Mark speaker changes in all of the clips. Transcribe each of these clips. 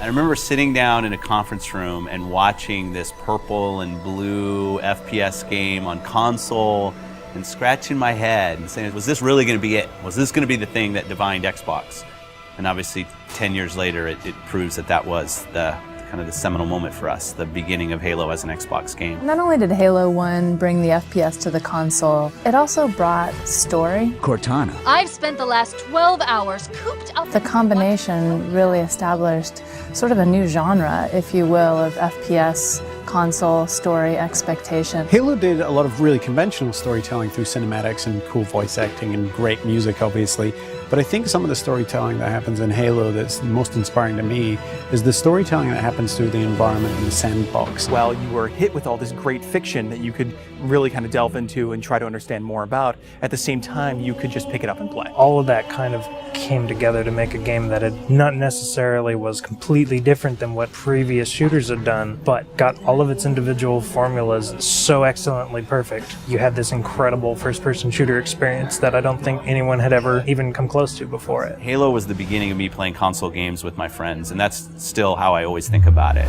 Speaker 1: I remember sitting down in a conference room and watching this purple and blue FPS game on console and scratching my head and saying, was this really going to be it? Was this going to be the thing that defined Xbox? And obviously 10 years later it proves that that was the kind of the seminal moment for us, the beginning of Halo as an Xbox game.
Speaker 2: Not only did Halo 1 bring the FPS to the console, it also brought story.
Speaker 3: Cortana.
Speaker 4: I've spent the last 12 hours cooped up.
Speaker 2: The combination really established sort of a new genre, if you will, of FPS console story expectation.
Speaker 5: Halo did a lot of really conventional storytelling through cinematics and cool voice acting and great music, obviously. But I think some of the storytelling that happens in Halo that's most inspiring to me is the storytelling that happens through the environment in the sandbox.
Speaker 6: Well, you were hit with all this great fiction that you could really kind of delve into and try to understand more about. At the same time, you could just pick it up and play.
Speaker 7: All of that kind of came together to make a game that had not necessarily was completely different than what previous shooters had done, but got all of its individual formulas so excellently perfect. You had this incredible first-person shooter experience that I don't think anyone had ever even come close to before it.
Speaker 1: Halo was the beginning of me playing console games with my friends, and that's still how I always think about it.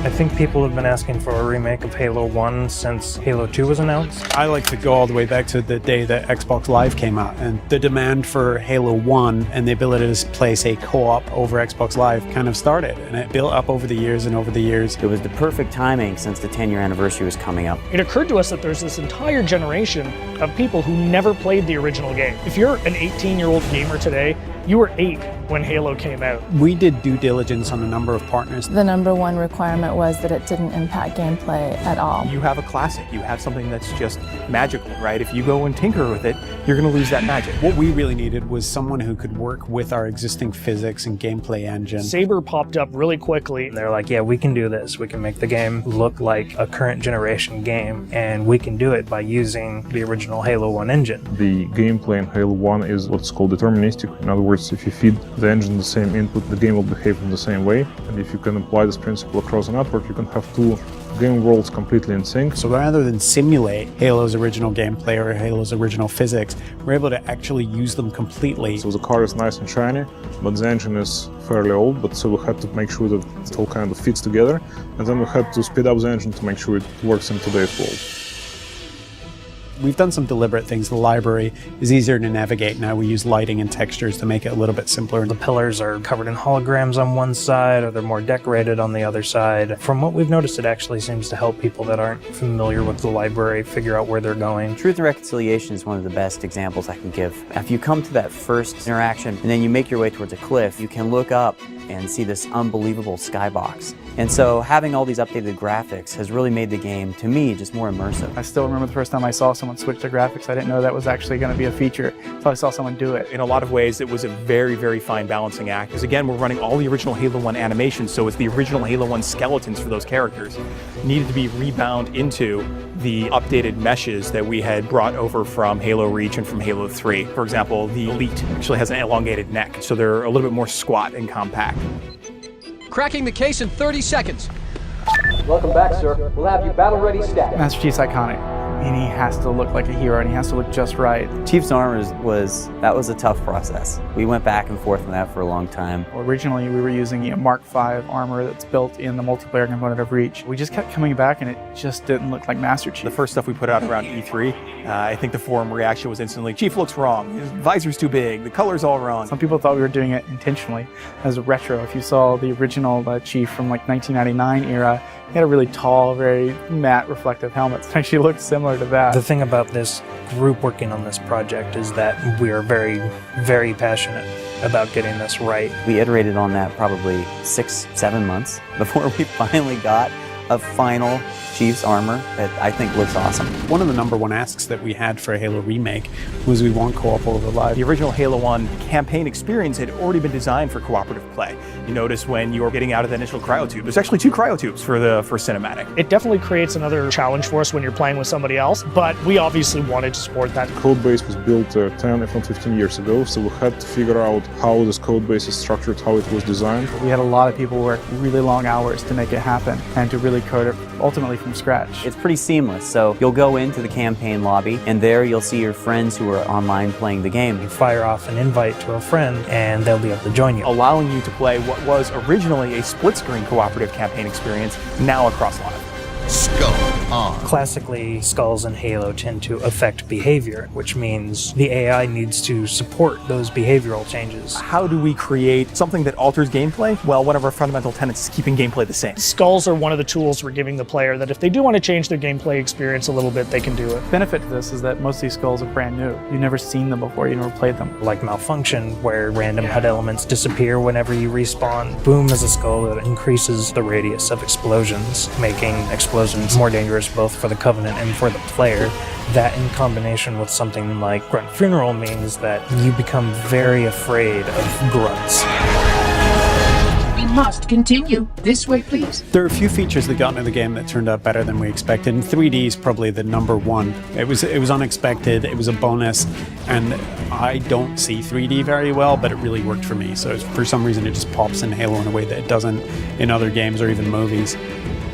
Speaker 7: I think people have been asking for a remake of Halo 1 since Halo 2 was announced.
Speaker 5: I like to go all the way back to the day that Xbox Live came out, and the demand for Halo 1 and the ability to play, say, co-op over Xbox Live kind of started, and it built up over the years and over the years.
Speaker 3: It was the perfect timing since the 10-year anniversary was coming up.
Speaker 8: It occurred to us that there's this entire generation of people who never played the original game. If you're an 18-year-old gamer today, you were 8 when Halo came out.
Speaker 5: We did due diligence on a number of partners.
Speaker 2: The number one requirement was that it didn't impact gameplay at all.
Speaker 6: You have a classic. You have something that's just magical, right? If you go and tinker with it, you're going to lose that magic.
Speaker 5: What we really needed was someone who could work with our existing physics and gameplay engine.
Speaker 8: Saber popped up really quickly.
Speaker 7: They're like, yeah, we can do this. We can make the game look like a current generation game, and we can do it by using the original Halo 1 engine.
Speaker 9: The gameplay in Halo 1 is what's called deterministic. In other words, if you feed the engine the same input, the game will behave in the same way. And if you can apply this principle across a network, you can have two game worlds completely in sync.
Speaker 5: So rather than simulate Halo's original gameplay or Halo's original physics, we're able to actually use them completely.
Speaker 9: So the car is nice and shiny, but the engine is fairly old, but so we had to make sure that it all kind of fits together. And then we had to speed up the engine to make sure it works in today's world.
Speaker 5: We've done some deliberate things. The library is easier to navigate now. We use lighting and textures to make it a little bit simpler.
Speaker 7: The pillars are covered in holograms on one side, or they're more decorated on the other side. From what we've noticed, it actually seems to help people that aren't familiar with the library figure out where they're going.
Speaker 3: Truth and Reconciliation is one of the best examples I can give. If you come to that first interaction and then you make your way towards a cliff, you can look up and see this unbelievable skybox. And so having all these updated graphics has really made the game, to me, just more immersive.
Speaker 10: I still remember the first time I saw someone switch to graphics. I didn't know that was actually going to be a feature until I saw someone do it.
Speaker 6: In a lot of ways, it was a very, very fine balancing act. Because again, we're running all the original Halo 1 animations, so it's the original Halo 1 skeletons for those characters. Needed to be rebound into the updated meshes that we had brought over from Halo Reach and from Halo 3. For example, the Elite actually has an elongated neck, so they're a little bit more squat and compact.
Speaker 11: Cracking the case in 30 seconds.
Speaker 12: Welcome back, sir. We'll have you battle ready stat.
Speaker 10: Master Chief's iconic, and he has to look like a hero, and he has to look just right.
Speaker 3: Chief's armor was a tough process. We went back and forth on that for a long time.
Speaker 10: Originally, we were using a Mark V armor that's built in the multiplayer component of Reach. We just kept coming back, and it just didn't look like Master Chief.
Speaker 6: The first stuff we put out around E3, I think the forum reaction was instantly, Chief looks wrong, his visor's too big, the color's all wrong.
Speaker 10: Some people thought we were doing it intentionally as a retro. If you saw the original Chief from like 1999 era, he had a really tall, very matte reflective helmet. It actually looked similar to that.
Speaker 7: The thing about this group working on this project is that we are very, very passionate about getting this right.
Speaker 3: We iterated on that probably 6-7 months before we finally got a final Chief's armor that I think looks awesome.
Speaker 5: One of the number one asks that we had for a Halo remake was we want co-op over live.
Speaker 6: The original Halo 1 campaign experience had already been designed for cooperative play. You notice when you're getting out of the initial cryotube, there's actually 2 cryotubes for cinematic.
Speaker 8: It definitely creates another challenge for us when you're playing with somebody else, but we obviously wanted to support that.
Speaker 9: The code base was built 10, if not 15 years ago, so we had to figure out how this code base is structured, how it was designed.
Speaker 10: We had a lot of people work really long hours to make it happen and to really code it ultimately from scratch.
Speaker 3: It's pretty seamless, so you'll go into the campaign lobby, and there you'll see your friends who are online playing the game.
Speaker 7: You fire off an invite to a friend, and they'll be able to join you,
Speaker 6: allowing you to play what was originally a split-screen cooperative campaign experience, now across live.
Speaker 13: Skull on.
Speaker 7: Classically, skulls in Halo tend to affect behavior, which means the AI needs to support those behavioral changes.
Speaker 6: How do we create something that alters gameplay? Well, one of our fundamental tenets is keeping gameplay the same.
Speaker 8: Skulls are one of the tools we're giving the player that if they do want to change their gameplay experience a little bit, they can do it.
Speaker 10: Benefit to this is that most of these skulls are brand new. You've never seen them before, you never played them.
Speaker 7: Like Malfunction, where random HUD elements disappear whenever you respawn. Boom is a skull that increases the radius of explosions, making explosions more dangerous both for the Covenant and for the player. That in combination with something like Grunt Funeral means that you become very afraid of grunts.
Speaker 13: We must continue. This way, please.
Speaker 5: There are a few features that got into the game that turned out better than we expected, and 3D is probably the number one. It was unexpected, it was a bonus, and I don't see 3D very well, but it really worked for me. So for some reason it just pops in Halo in a way that it doesn't in other games or even movies.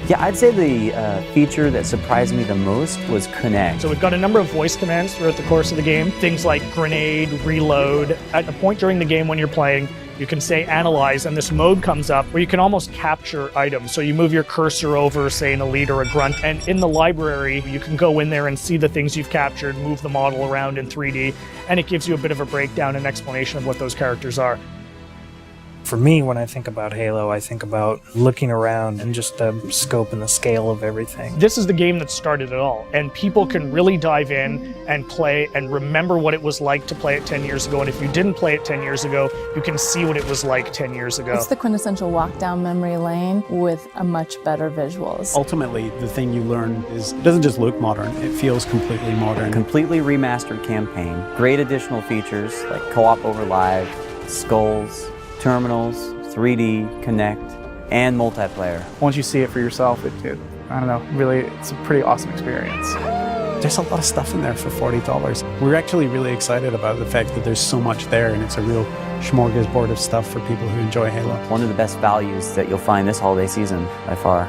Speaker 3: Yeah, I'd say the feature that surprised me the most was Connect.
Speaker 8: So we've got a number of voice commands throughout the course of the game. Things like grenade, reload. At a point during the game when you're playing, you can say analyze, and this mode comes up where you can almost capture items. So you move your cursor over, say, an elite or a grunt, and in the library, you can go in there and see the things you've captured, move the model around in 3D, and it gives you a bit of a breakdown and explanation of what those characters are.
Speaker 7: For me, when I think about Halo, I think about looking around and just the scope and the scale of everything.
Speaker 8: This is the game that started it all, and people can really dive in and play and remember what it was like to play it 10 years ago, and if you didn't play it 10 years ago, you can see what it was like 10 years ago.
Speaker 2: It's the quintessential walk down memory lane with a much better visuals.
Speaker 5: Ultimately, the thing you learn is it doesn't just look modern, it feels completely modern.
Speaker 3: Completely remastered campaign, great additional features like co-op over live, skulls, terminals, 3D, Connect, and multiplayer.
Speaker 10: Once you see it for yourself, I don't know, really, it's a pretty awesome experience.
Speaker 5: There's a lot of stuff in there for $40. We're actually really excited about the fact that there's so much there, and it's a real smorgasbord of stuff for people who enjoy Halo.
Speaker 3: One of the best values that you'll find this holiday season by far.